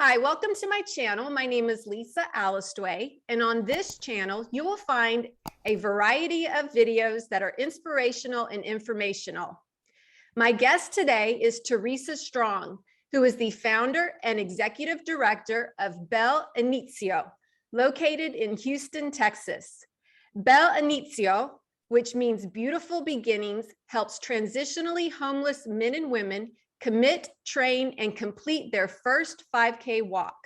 Hi, welcome to my channel. My name is Lisa Allistway, and on this channel, you will find a variety of videos that are inspirational and informational. My guest today is Theresa Strong, who is the founder and executive director of Bel Inizio, located in Houston, Texas. Bel Inizio, which means beautiful beginnings, helps transitionally homeless men and women commit, train, and complete their first 5K walk.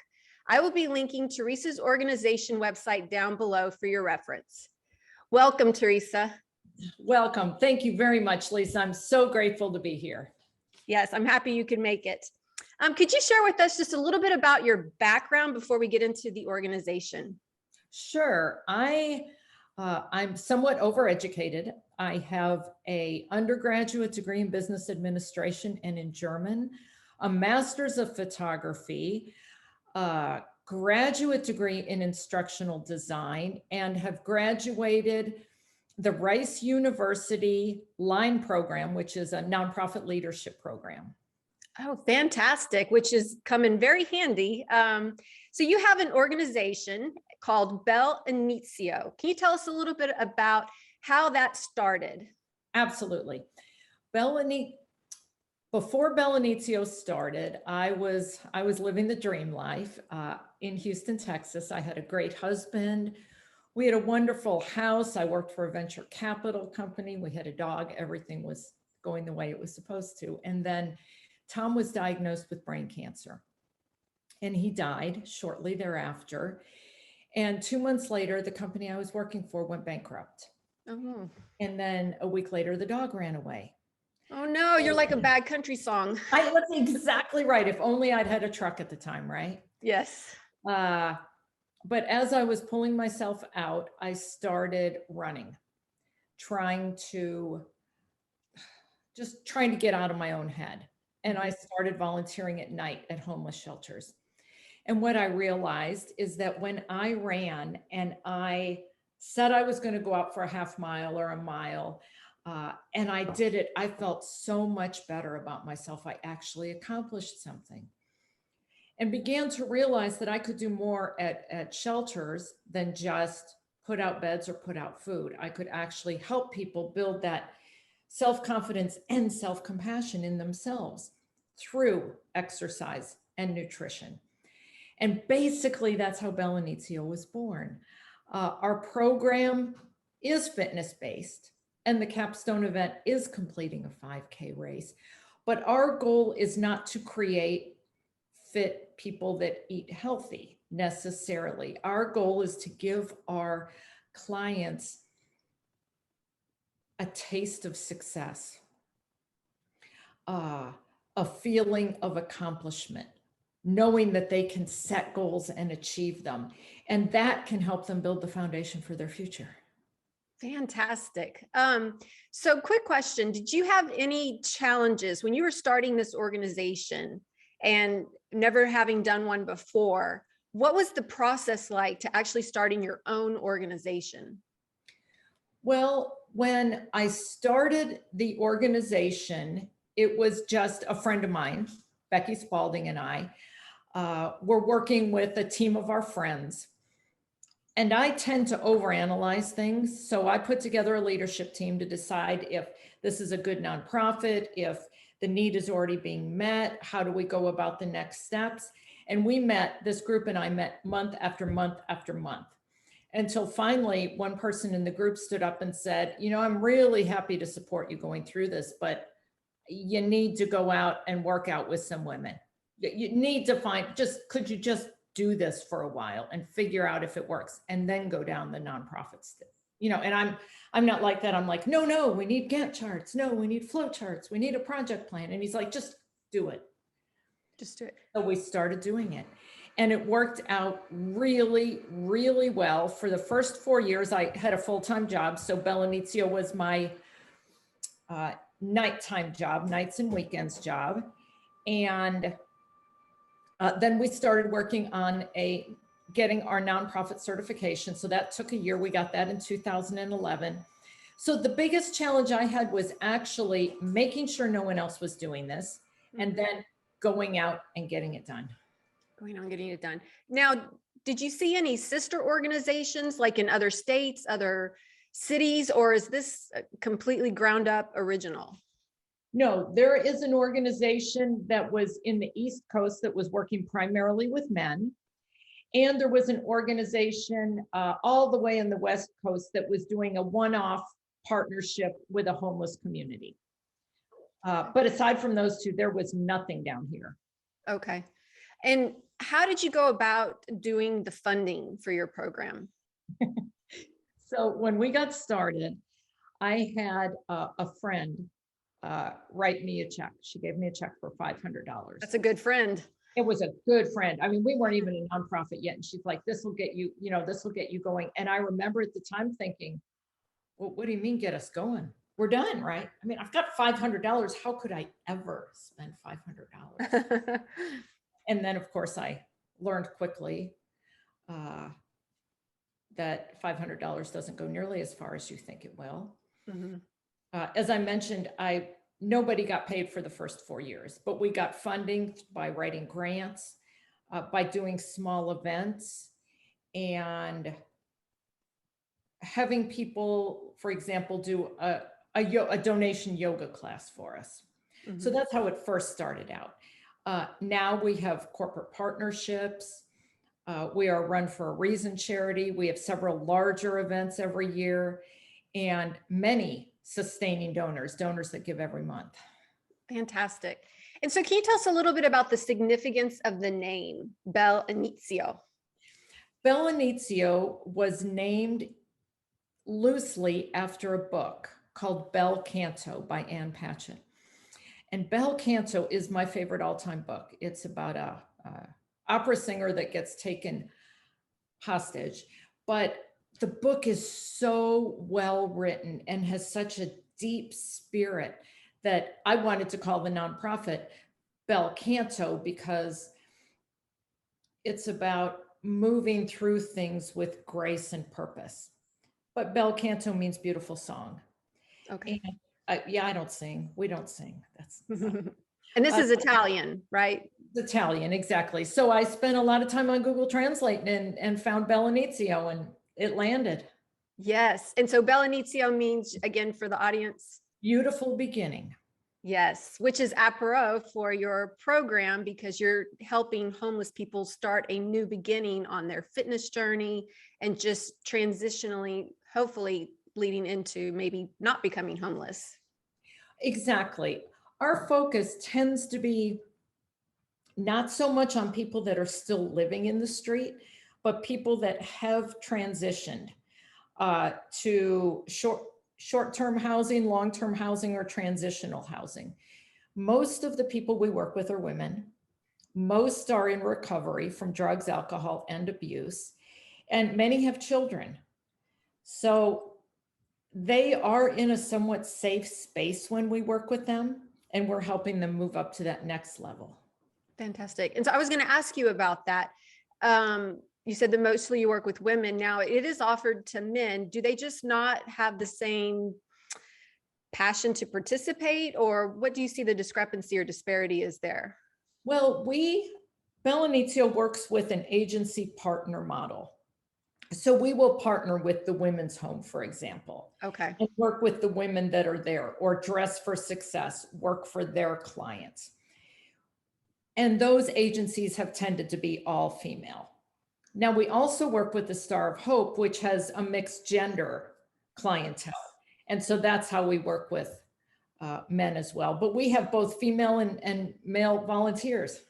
I will be linking Theresa's organization website down below for your reference. Welcome, Theresa. Welcome. Thank you very much, Lisa. I'm so grateful to be here. Yes, I'm happy you could make it. Could you share with us just a little bit about your background before we get into the organization? Sure. I'm somewhat overeducated. I have an undergraduate degree in business administration and in German, a master's of photography, a graduate degree in instructional design, and have graduated the Rice University Line program, which is a nonprofit leadership program. Oh, fantastic, which is coming very handy. So you have an organization called Bel Inizio. Can you tell us a little bit about how that started? Absolutely. Before Bel Inizio started, I was living the dream life in Houston, Texas. I had a great husband. We had a wonderful house. I worked for a venture capital company. We had a dog. Everything was going the way it was supposed to. And then Tom was diagnosed with brain cancer, and he died shortly thereafter. And 2 months later, the company I was working for went bankrupt. Oh. And then a week later, the dog ran away. Oh no, you're like a bad country song. That's exactly right. If only I'd had a truck at the time, right? Yes. But as I was pulling myself out, I started running, trying to get out of my own head. And I started volunteering at night at homeless shelters. And what I realized is that when I ran and I said I was going to go out for a half mile or a mile, and I did it, I felt so much better about myself. I actually accomplished something and began to realize that I could do more at shelters than just put out beds or put out food. I could actually help people build that self-confidence and self-compassion in themselves through exercise and nutrition. And basically that's how Bel Inizio was born. Our program is fitness-based, and the capstone event is completing a 5K race. But our goal is not to create fit people that eat healthy necessarily. Our goal is to give our clients a taste of success, a feeling of accomplishment, knowing that they can set goals and achieve them. And that can help them build the foundation for their future. Fantastic. So quick question, did you have any challenges when you were starting this organization and never having done one before? What was the process like to actually starting your own organization? Well, when I started the organization, it was just a friend of mine, Becky Spalding, and I were working with a team of our friends. And I tend to overanalyze things. So I put together a leadership team to decide if this is a good nonprofit, if the need is already being met, how do we go about the next steps? And this group and I met month after month after month, until finally one person in the group stood up and said, you know, I'm really happy to support you going through this, but you need to go out and work out with some women. You need to could you just do this for a while and figure out if it works, and then go down the nonprofit step? You know, and I'm not like that. I'm like, no, we need Gantt charts. No, we need flow charts. We need a project plan. And he's like, just do it. Just do it. So we started doing it. And it worked out really, really well. For the first 4 years, I had a full-time job. So Bel Inizio was my nighttime job, nights and weekends job. And then we started working on getting our nonprofit certification. So that took a year. We got that in 2011. So the biggest challenge I had was actually making sure no one else was doing this, and then going out and getting it done. Going on getting it done. Now, did you see any sister organizations like in other states, other cities, or is this a completely ground up original? No, there is an organization that was in the East Coast that was working primarily with men. And there was an organization all the way in the West Coast that was doing a one-off partnership with a homeless community. But aside from those two, there was nothing down here. Okay. And how did you go about doing the funding for your program? So when we got started, I had a friend write me a check. She gave me a check for $500. That's a good friend. It was a good friend. I mean, we weren't even a nonprofit yet. And she's like, this will get you, this will get you going. And I remember at the time thinking, well, what do you mean get us going? We're done, right? I mean, I've got $500. How could I ever spend $500? And then, of course, I learned quickly that $500 doesn't go nearly as far as you think it will. Mhm. As I mentioned, nobody got paid for the first 4 years, but we got funding by writing grants, by doing small events, and having people, for example, do a donation yoga class for us. So Mhm. that's how it first started out. Now we have corporate partnerships. We are Run for a Reason charity. We have several larger events every year and many sustaining donors that give every month. Fantastic. And so can you tell us a little bit about the significance of the name Bel Inizio? Bel Inizio was named loosely after a book called Bel Canto by Ann Patchett. And Bel Canto is my favorite all-time book. It's about a opera singer that gets taken hostage, but the book is so well written and has such a deep spirit that I wanted to call the nonprofit Bel Canto because it's about moving through things with grace and purpose. But Bel Canto means beautiful song. Okay. And yeah, I don't sing. We don't sing. That's And this is Italian, right? Italian, exactly. So I spent a lot of time on Google Translate and found Bel Inizio and it landed. Yes. And so Bel Inizio means, again, for the audience, Beautiful beginning. yes, which is apropos for your program because you're helping homeless people start a new beginning on their fitness journey and just transitionally, hopefully leading into maybe not becoming homeless. Exactly. Our focus tends to be not so much on people that are still living in the street, but people that have transitioned to short-term housing, long-term housing, or transitional housing. Most of the people we work with are women. Most are in recovery from drugs, alcohol, and abuse, and many have children. So they are in a somewhat safe space when we work with them, and we're helping them move up to that next level. Fantastic. And so I was going to ask you about that. You said that mostly you work with women. Now it is offered to men. Do they just not have the same passion to participate, or what do you see the discrepancy or disparity is there? Well, Bel Inizio works with an agency partner model. So we will partner with the women's home, for example, Okay. and work with the women that are there, or Dress for Success, work for their clients. And those agencies have tended to be all female. Now, we also work with the Star of Hope, which has a mixed gender clientele. And so that's how we work with men as well. But we have both female and male volunteers.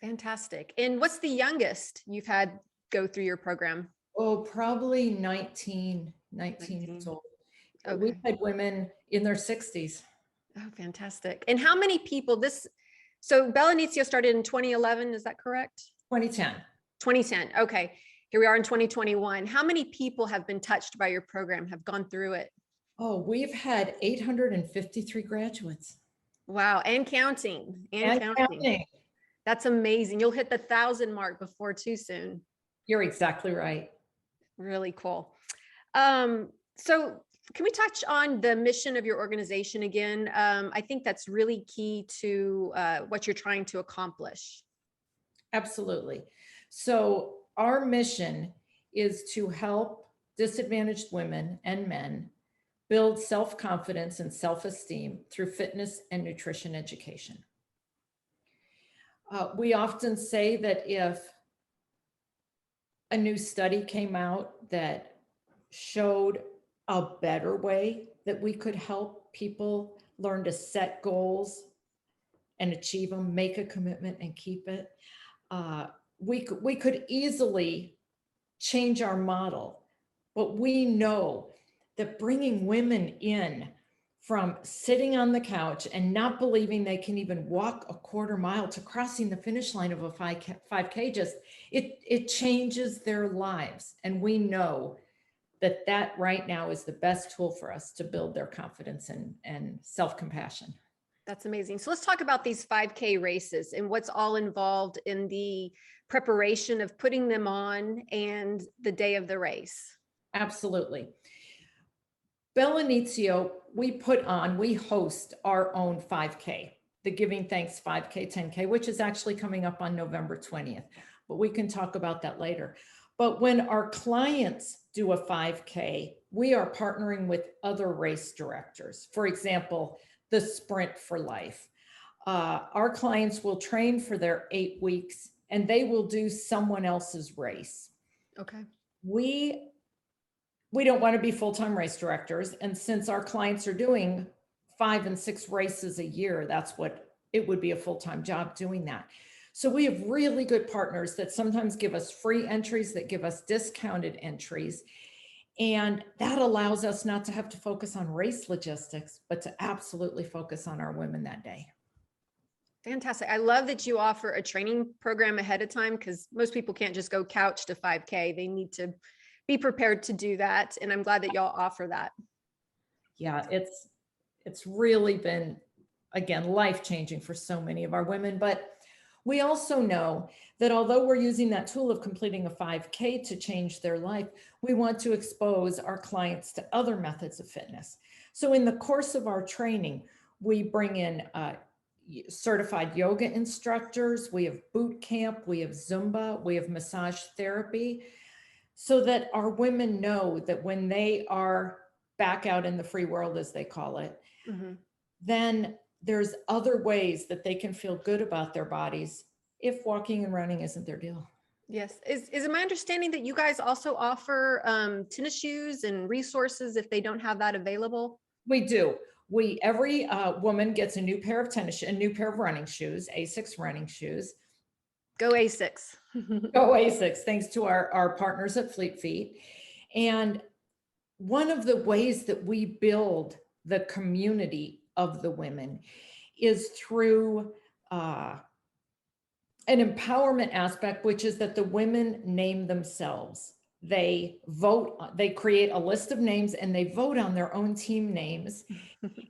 Fantastic. And what's the youngest you've had go through your program? Oh, probably 19 years old. Okay. We've had women in their 60s. Oh, fantastic. And how many people so Bel Inizio started in 2011, is that correct? 2010. 2010. Okay. Here we are in 2021. How many people have been touched by your program, have gone through it? Oh, we've had 853 graduates. Wow. And counting. And counting. That's amazing. You'll hit the 1,000 mark before too soon. You're exactly right. Really cool. So can we touch on the mission of your organization again? I think that's really key to what you're trying to accomplish. Absolutely. So our mission is to help disadvantaged women and men build self-confidence and self-esteem through fitness and nutrition education. We often say that if a new study came out that showed a better way that we could help people learn to set goals and achieve them, make a commitment and keep it, uh, we could easily change our model. But we know that bringing women in from sitting on the couch and not believing they can even walk a quarter mile to crossing the finish line of a 5K, just it changes their lives. And we know that that right now is the best tool for us to build their confidence and self-compassion. That's amazing. So let's talk about these 5K races and what's all involved in the preparation of putting them on and the day of the race. Absolutely. Bel Inizio, we host our own 5K, the Giving Thanks 5K, 10K, which is actually coming up on November 20th, but we can talk about that later. But when our clients do a 5K, we are partnering with other race directors. For example, the Sprint for Life. Our clients will train for their 8 weeks and they will do someone else's race. Okay. We don't want to be full-time race directors. And since our clients are doing 5 and 6 races a year, that's what it would be, a full-time job doing that. So we have really good partners that sometimes give us free entries, that give us discounted entries. And that allows us not to have to focus on race logistics, but to absolutely focus on our women that day. Fantastic. I love that you offer a training program ahead of time, because most people can't just go couch to 5K. They need to be prepared to do that. And I'm glad that y'all offer that. Yeah, it's really been, again, life-changing for so many of our women. But we also know that although we're using that tool of completing a 5K to change their life, we want to expose our clients to other methods of fitness. So in the course of our training, we bring in certified yoga instructors, we have boot camp, we have Zumba, we have massage therapy, so that our women know that when they are back out in the free world, as they call it, then there's other ways that they can feel good about their bodies if walking and running isn't their deal. Yes. Is it my understanding that you guys also offer tennis shoes and resources if they don't have that available? We do. Every woman gets a new pair of a new pair of running shoes, Asics running shoes. Go Asics. Go Asics, thanks to our partners at Fleet Feet. And one of the ways that we build the community of the women is through an empowerment aspect, which is that the women name themselves. They vote, they create a list of names and they vote on their own team names.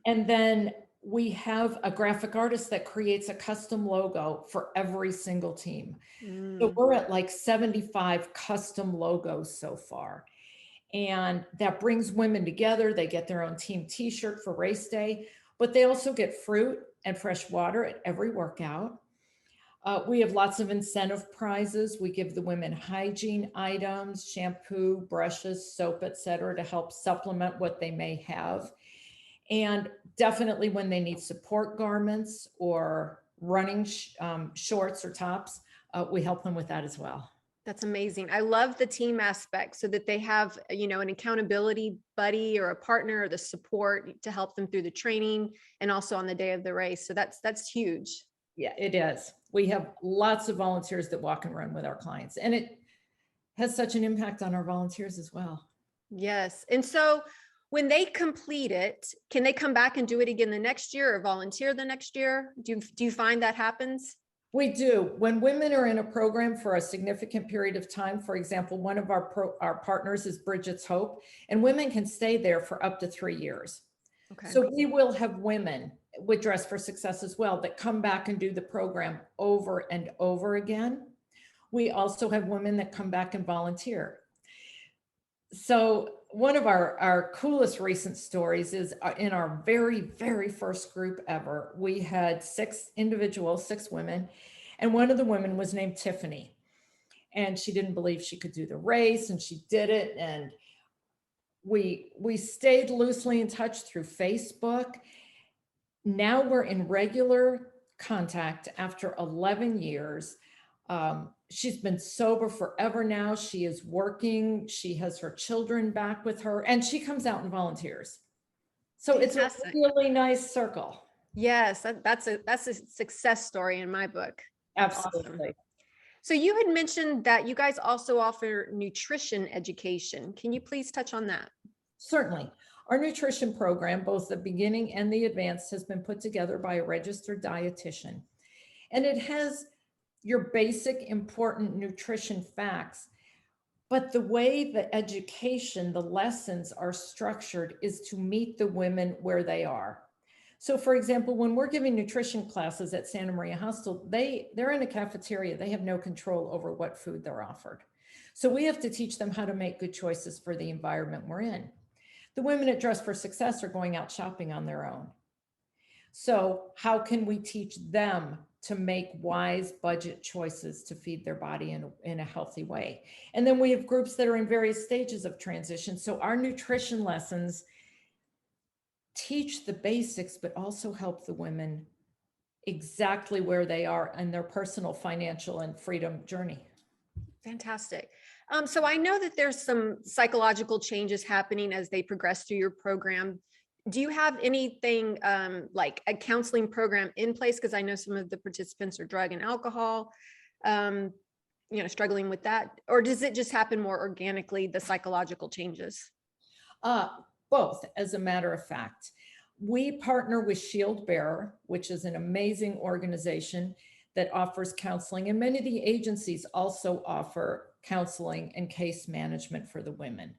And then we have a graphic artist that creates a custom logo for every single team. So we're at like 75 custom logos so far. And that brings women together. They get their own team t-shirt for race day, but they also get fruit and fresh water at every workout. We have lots of incentive prizes. We give the women hygiene items, shampoo, brushes, soap, etc., to help supplement what they may have. And definitely when they need support garments or running shorts or tops, we help them with that as well. That's amazing. I love the team aspect, so that they have, an accountability buddy or a partner, or the support to help them through the training and also on the day of the race. So that's huge. Yeah, it is. We have lots of volunteers that walk and run with our clients, and it has such an impact on our volunteers as well. Yes. And so when they complete it, can they come back and do it again the next year or volunteer the next year? Do you find that happens? We do. When women are in a program for a significant period of time, for example, one of our partners is Bridget's Hope, and women can stay there for up to 3 years. Okay. So we will have women with Dress for Success as well that come back and do the program over and over again. We also have women that come back and volunteer. So one of our coolest recent stories is in our very, very first group ever. We had 6 women, And one of the women was named Tiffany. And she didn't believe she could do the race, and she did it. And we stayed loosely in touch through Facebook. Now we're in regular contact after 11 years. She's been sober forever now. She is working. She has her children back with her, and she comes out and volunteers. So it's a Fantastic. really nice circle. Yes, that's a success story in my book. That's awesome. Absolutely. So you had mentioned that you guys also offer nutrition education. Can you please touch on that? Certainly. Our nutrition program, both the beginning and the advanced, has been put together by a registered dietitian. And it has your basic important nutrition facts. But the way the education, the lessons are structured is to meet the women where they are. So for example, when we're giving nutrition classes at Santa Maria Hostel, they're in a cafeteria. They have no control over what food they're offered. So we have to teach them how to make good choices for the environment we're in. The women at Dress for Success are going out shopping on their own. So how can we teach them to make wise budget choices to feed their body in a healthy way? And then we have groups that are in various stages of transition. So our nutrition lessons teach the basics, but also help the women exactly where they are in their personal, financial, and freedom journey. Fantastic. So I know that there's some psychological changes happening as they progress through your program. Do you have anything like a counseling program in place? Because I know some of the participants are drug and alcohol, struggling with that. Or does it just happen more organically, the psychological changes? Both, as a matter of fact. We partner with Shield Bearer, which is an amazing organization that offers counseling, and many of the agencies also offer counseling and case management for the women.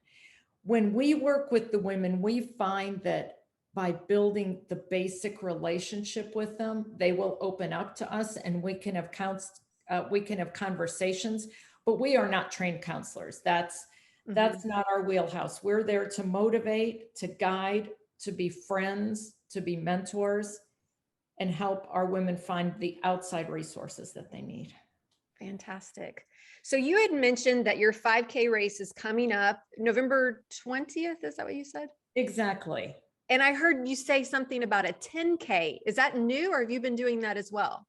When we work with the women, we find that by building the basic relationship with them, they will open up to us, and we can have conversations, but we are not trained counselors. That's not our wheelhouse. We're there to motivate, to guide, to be friends, to be mentors, and help our women find the outside resources that they need. Fantastic. So you had mentioned that your 5K race is coming up November 20th. Is that what you said? Exactly. And I heard you say something about a 10K. Is that new, or have you been doing that as well?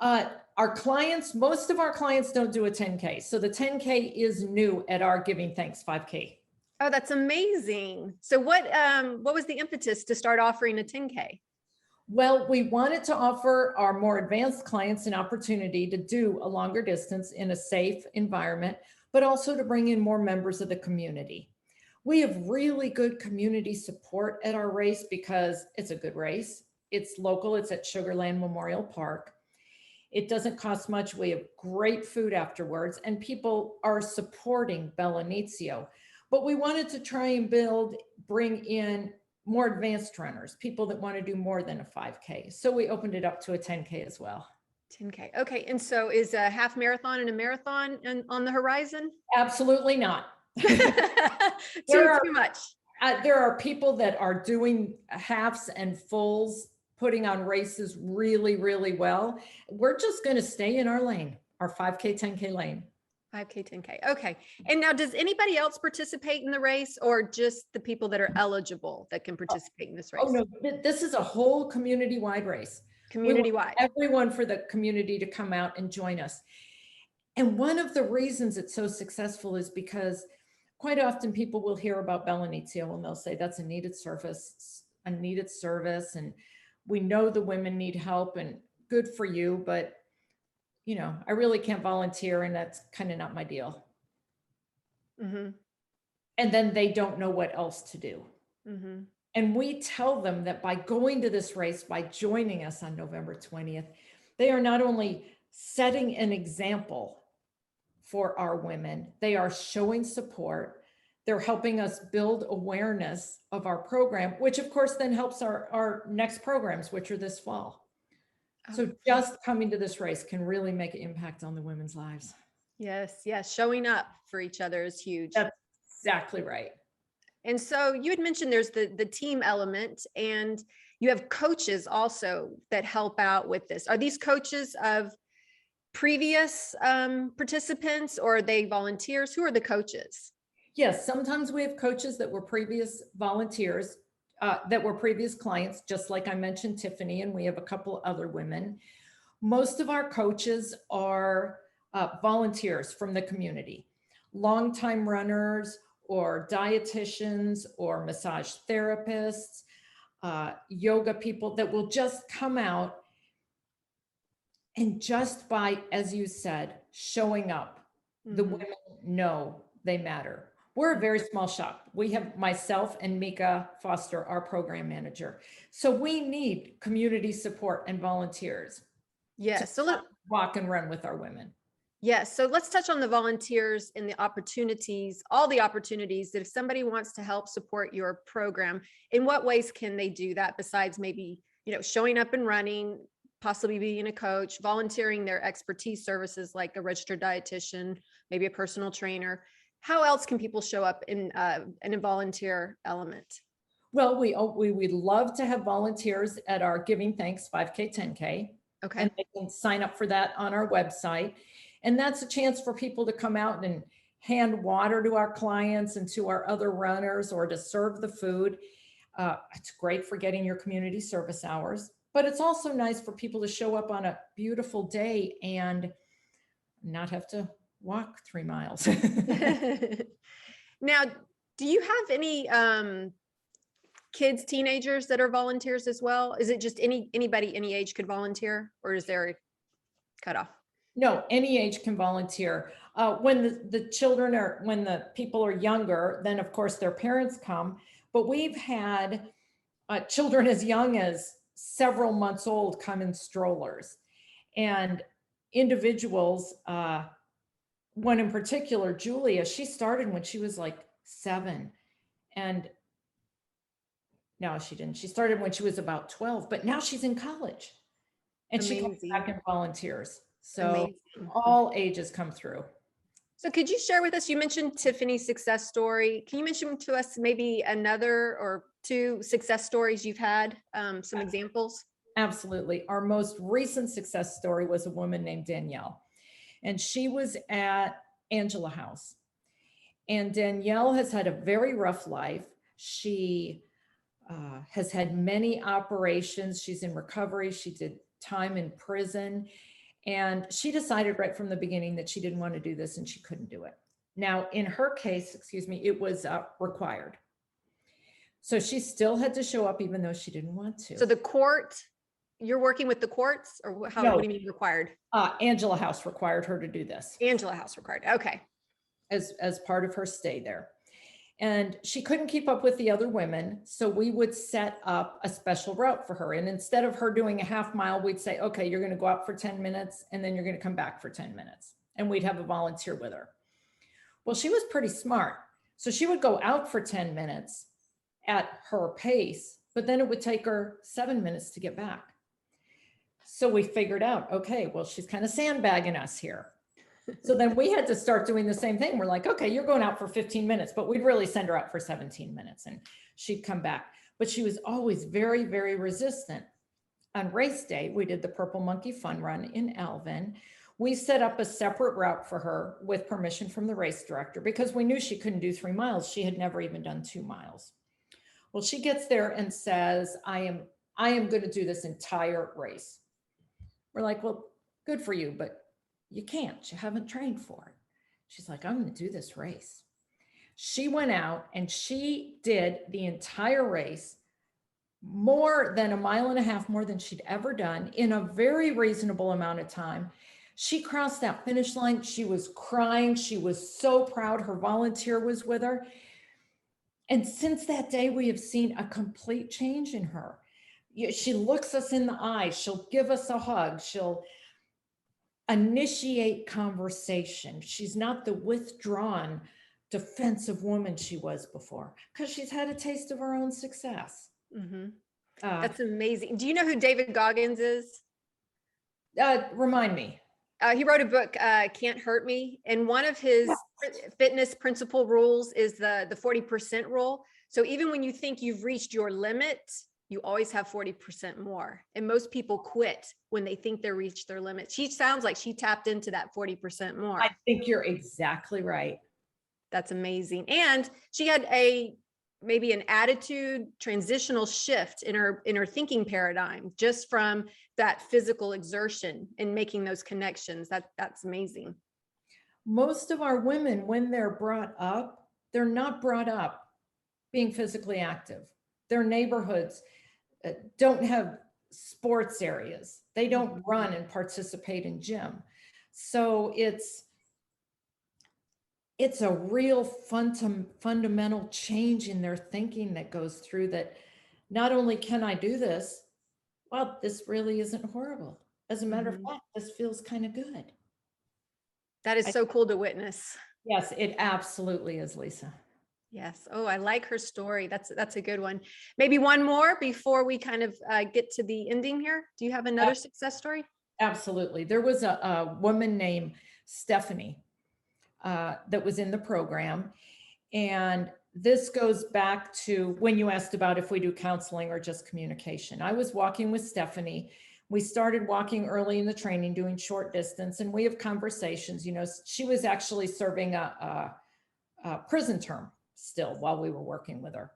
Most of our clients don't do a 10K. So the 10K is new at our Giving Thanks 5K. Oh, that's amazing. So what was the impetus to start offering a 10K? Well, we wanted to offer our more advanced clients an opportunity to do a longer distance in a safe environment, but also to bring in more members of the community. We have really good community support at our race because it's a good race. It's local. It's at Sugar Land Memorial Park. It doesn't cost much. We have great food afterwards, and people are supporting Bel Inizio. But we wanted to try and bring in more advanced runners, people that want to do more than a 5K. So we opened it up to a 10K as well. 10K. Okay. And so is a half marathon and a marathon on the horizon? Absolutely not. Too much. There are people that are doing halves and fulls, putting on races really, really well. We're just going to stay in our lane, our 5K, 10K lane. 5K, 10K. Okay. And now, does anybody else participate in the race, or just the people that are eligible that can participate in this race? Oh, no, this is a whole community-wide race. Community-wide. Everyone for the community to come out and join us. And one of the reasons it's so successful is because quite often people will hear about Bel Inizio and they'll say that's a needed service. And we know the women need help, and good for you, but I really can't volunteer, and that's kind of not my deal. Mm-hmm. And then they don't know what else to do. Mm-hmm. And we tell them that by going to this race, by joining us on November 20th, they are not only setting an example for our women, they are showing support. They're helping us build awareness of our program, which of course then helps our next programs, which are this fall. So just coming to this race can really make an impact on the women's lives. Yes. Yes. Showing up for each other is huge. That's exactly right. And so you had mentioned there's the team element, and you have coaches also that help out with this. Are these coaches of previous participants, or are they volunteers? Who are the coaches? Yes, sometimes we have coaches that were previous volunteers, that were previous clients, just like I mentioned Tiffany, and we have a couple other women. Most of our coaches are volunteers from the community, longtime runners or dietitians or massage therapists, yoga people that will just come out and just by, as you said, showing up, the Mhm. women know they matter. We're a very small shop. We have myself and Mika Foster, our program manager. So we need community support and volunteers to Yes. walk and run with our women. Yes. So let's touch on the volunteers and the opportunities, all the opportunities that if somebody wants to help support your program, in what ways can they do that besides maybe, showing up and running, possibly being a coach, volunteering their expertise services like a registered dietitian, maybe a personal trainer? How else can people show up in a volunteer element? Well, we would love to have volunteers at our Giving Thanks 5K, 10K, Okay. and they can sign up for that on our website. And that's a chance for people to come out and hand water to our clients and to our other runners, or to serve the food. It's great for getting your community service hours, but it's also nice for people to show up on a beautiful day and not have to walk 3 miles. Now, do you have any kids, teenagers that are volunteers as well? Is it just anybody any age could volunteer, or is there a cutoff? No, any age can volunteer. When when the people are younger, then of course their parents come. But we've had children as young as several months old come in strollers, and individuals. One in particular, Julia, she started when she was like 7, and no, she didn't. She started when she was about 12, but now she's in college. And she comes Amazing. back and volunteers. So Amazing. all ages come through. So could you share with us, you mentioned Tiffany's success story. Can you mention to us maybe another or two success stories you've had, some examples? Absolutely. Our most recent success story was a woman named Danielle, and she was at Angela House. And Danielle has had a very rough life. She has had many operations. She's in recovery. She did time in prison. And she decided right from the beginning that she didn't want to do this and she couldn't do it. Now, in her case, excuse me, it was required. So she still had to show up even though she didn't want to. So the court, you're working with the courts, or how, No. what do you mean required? Angela House required her to do this. Angela House required. Okay. As part of her stay there. And she couldn't keep up with the other women. So we would set up a special route for her. And instead of her doing a half mile, we'd say, okay, you're going to go out for 10 minutes and then you're going to come back for 10 minutes. And we'd have a volunteer with her. Well, she was pretty smart. So she would go out for 10 minutes at her pace, but then it would take her 7 minutes to get back. So we figured out, okay, well, she's kind of sandbagging us here. So then we had to start doing the same thing. We're like, okay, you're going out for 15 minutes, but we'd really send her out for 17 minutes and she'd come back. But she was always very, very resistant. On race day, we did the Purple Monkey Fun Run in Alvin. We set up a separate route for her with permission from the race director because we knew she couldn't do 3 miles. She had never even done 2 miles. Well, she gets there and says, I am going to do this entire race. We're like, well, good for you, but you can't, you haven't trained for it. She's like, I'm going to do this race. She went out and she did the entire race, more than 1.5 miles more than she'd ever done in a very reasonable amount of time. She crossed that finish line. She was crying. She was so proud. Her volunteer was with her. And since that day, we have seen a complete change in her. She looks us in the eye. She'll give us a hug. She'll initiate conversation. She's not the withdrawn, defensive woman she was before because she's had a taste of her own success. Mm-hmm. That's amazing. Do you know who David Goggins is? Remind me. He wrote a book, Can't Hurt Me. And one of his fitness principle rules is the 40% rule. So even when you think you've reached your limit, you always have 40% more. And most people quit when they think they reached their limit. She sounds like she tapped into that 40% more. I think you're exactly right. That's amazing. And she had maybe an attitude transitional shift in her thinking paradigm just from that physical exertion and making those connections. That's amazing. Most of our women, when they're brought up, they're not brought up being physically active. Their neighborhoods don't have sports areas. They don't run and participate in gym. So it's a real fundamental change in their thinking that goes through that. Not only can I do this, well, this really isn't horrible. As a matter of fact, this feels kind of good. That is so cool to witness. Yes, it absolutely is, Lisa. Yes. Oh, I like her story. That's a good one. Maybe one more before we kind of get to the ending here. Do you have another success story? Absolutely. There was a woman named Stephanie that was in the program. And this goes back to when you asked about if we do counseling or just communication. I was walking with Stephanie. We started walking early in the training, doing short distance, and we have conversations. You know, she was actually serving a prison term still while we were working with her.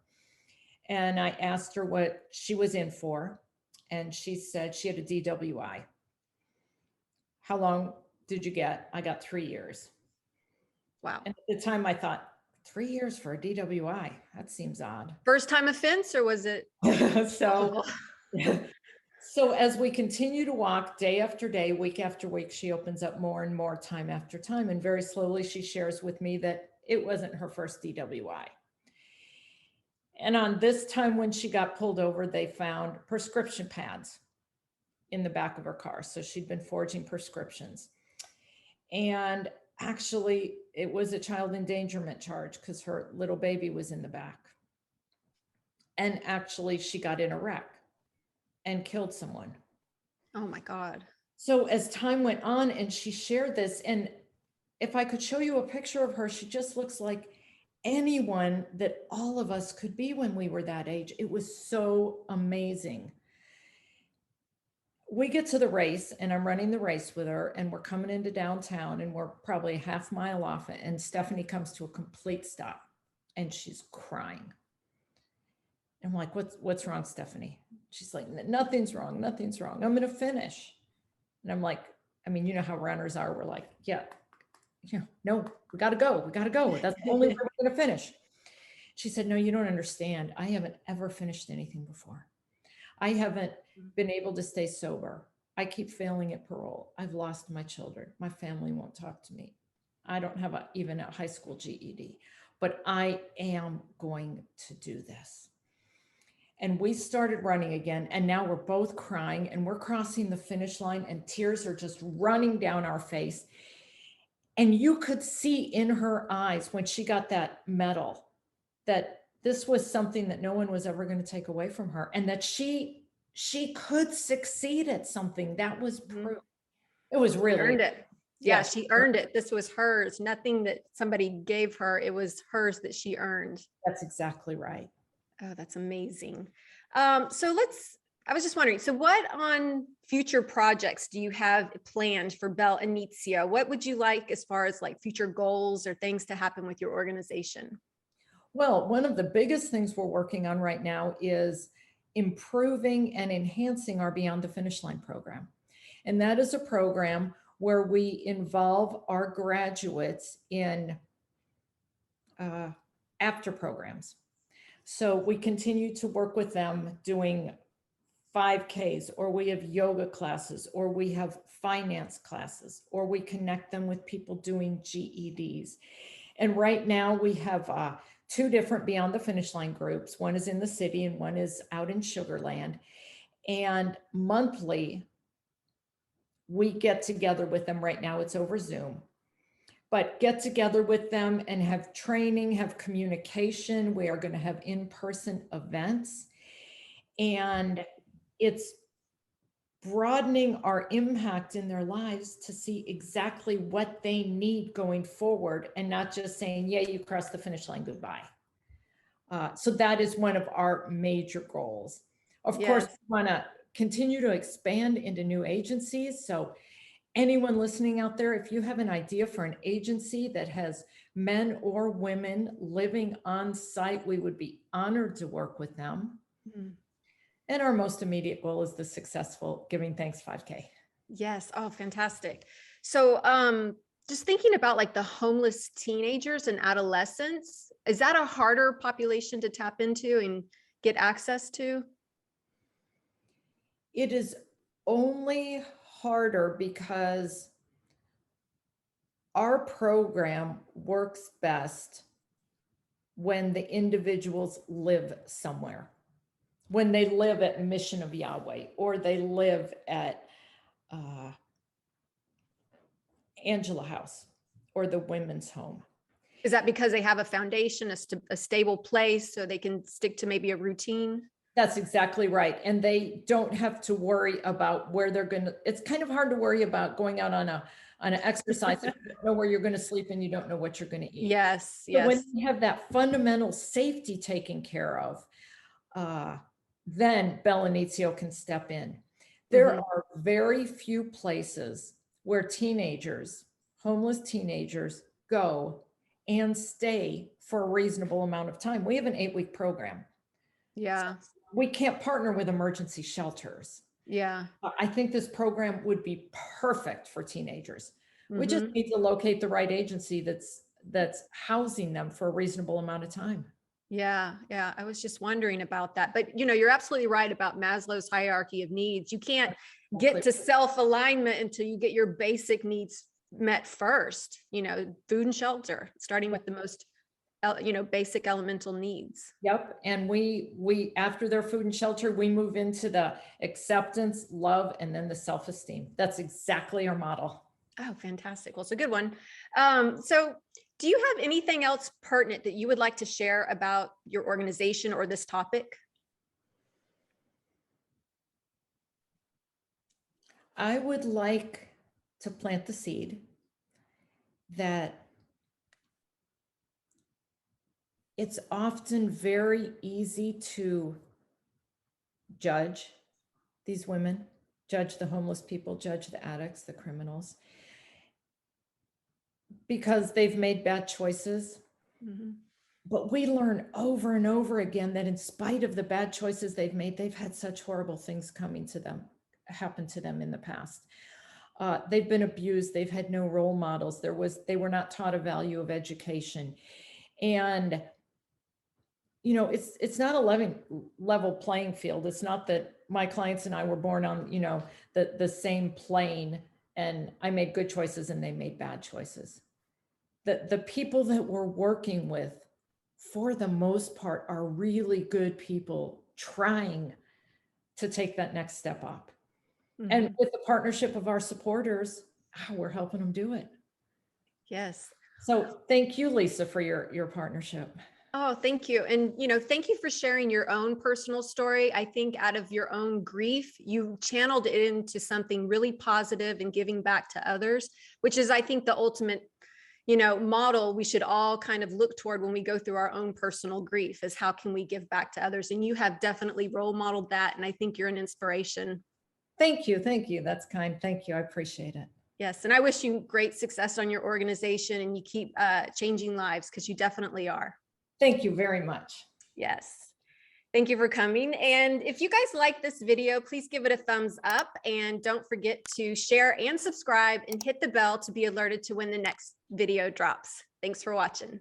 And I asked her what she was in for. And she said she had a DWI. How long did you get? I got 3 years. Wow. And at the time I thought, 3 years for a DWI? That seems odd. First time offense, or was it? So, so as we continue to walk day after day, week after week, she opens up more and more time after time. And very slowly she shares with me that it wasn't her first DWI. And on this time when she got pulled over, they found prescription pads in the back of her car. So she'd been forging prescriptions. And actually, it was a child endangerment charge because her little baby was in the back. And actually, she got in a wreck and killed someone. Oh my God. So as time went on and she shared this, and if I could show you a picture of her, she just looks like anyone that all of us could be when we were that age. It was so amazing. We get to the race and I'm running the race with her and we're coming into downtown and we're probably a half mile off it. And Stephanie comes to a complete stop and she's crying. I'm like, what's wrong, Stephanie? She's like, nothing's wrong. Nothing's wrong. I'm going to finish. And I'm like, I mean, you know how runners are. We're like, yeah, no, we got to go. We got to go. That's the only way we're going to finish. She said, no, you don't understand. I haven't ever finished anything before. I haven't been able to stay sober. I keep failing at parole. I've lost my children. My family won't talk to me. I don't have even a high school GED, but I am going to do this. And we started running again. And now we're both crying and we're crossing the finish line and tears are just running down our face. And you could see in her eyes when she got that medal that this was something that no one was ever going to take away from her, and that she could succeed at something. That was proof. It was really she earned it. Yeah, she earned it. This was hers. Nothing that somebody gave her. It was hers that she earned. That's exactly right. Oh, that's amazing. So I was just wondering, so what on future projects do you have planned for Bel Inizio? What would you like as far as like future goals or things to happen with your organization? Well, one of the biggest things we're working on right now is improving and enhancing our Beyond the Finish Line program. And that is a program where we involve our graduates in after programs. So we continue to work with them doing 5Ks, or we have yoga classes, or we have finance classes, or we connect them with people doing GEDs. And right now we have 2 different Beyond the Finish Line groups. One is in the city and one is out in Sugar Land. And monthly, we get together with them. Right now it's over Zoom, but get together with them and have training, have communication. We are going to have in-person events, and it's broadening our impact in their lives to see exactly what they need going forward, and not just saying, yeah, you crossed the finish line, goodbye. So that is one of our major goals. Of course, Yes. we want to continue to expand into new agencies. So anyone listening out there, if you have an idea for an agency that has men or women living on site, we would be honored to work with them. Mm. And our most immediate goal is the successful Giving Thanks 5K. Yes. Oh, fantastic. So, just thinking about like the homeless teenagers and adolescents, is that a harder population to tap into and get access to? It is only harder because our program works best when the individuals live somewhere, when they live at Mission of Yahweh, or they live at Angela House or the Women's Home. Is that because they have a foundation, a stable place, so they can stick to maybe a routine? That's exactly right. And they don't have to worry about where they're going to, it's kind of hard to worry about going out on an exercise if you don't know where you're going to sleep and you don't know what you're going to eat. Yes, So when yes. you have that fundamental safety taken care of, then Bel Inizio can step in. There Mhm. are very few places where teenagers, homeless teenagers, go and stay for a reasonable amount of time. We have an 8-week program. Yeah, We can't partner with emergency shelters. yeah. I think this program would be perfect for teenagers. We just Mhm. need to locate the right agency that's housing them for a reasonable amount of time. Yeah, yeah. I was just wondering about that. But you're absolutely right about Maslow's hierarchy of needs. You can't get to self-alignment until you get your basic needs met first, food and shelter, starting with the most basic elemental needs. Yep. And we after their food and shelter, we move into the acceptance, love, and then the self-esteem. That's exactly our model. Oh, fantastic. Well, it's a good one. So do you have anything else pertinent that you would like to share about your organization or this topic? I would like to plant the seed that it's often very easy to judge these women, judge the homeless people, judge the addicts, the criminals, because they've made bad choices. Mhm. But we learn over and over again that in spite of the bad choices they've made, they've had such horrible things happen to them in the past. They've been abused. They've had no role models. They were not taught a value of education. And it's not a level playing field. It's not that my clients and I were born on, the same plane and I made good choices and they made bad choices. The people that we're working with, for the most part, are really good people trying to take that next step up. And Mhm. with the partnership of our supporters, we're helping them do it. Yes. So thank you, Lisa, for your partnership. Oh, thank you. And, thank you for sharing your own personal story. I think out of your own grief, you channeled it into something really positive and giving back to others, which is, I think, the ultimate, model we should all kind of look toward when we go through our own personal grief is how can we give back to others? And you have definitely role modeled that. And I think you're an inspiration. Thank you. Thank you. That's kind. Thank you. I appreciate it. Yes. And I wish you great success on your organization and you keep changing lives because you definitely are. Thank you very much. Yes. Thank you for coming. And if you guys like this video, please give it a thumbs up and don't forget to share and subscribe and hit the bell to be alerted to when the next video drops. Thanks for watching.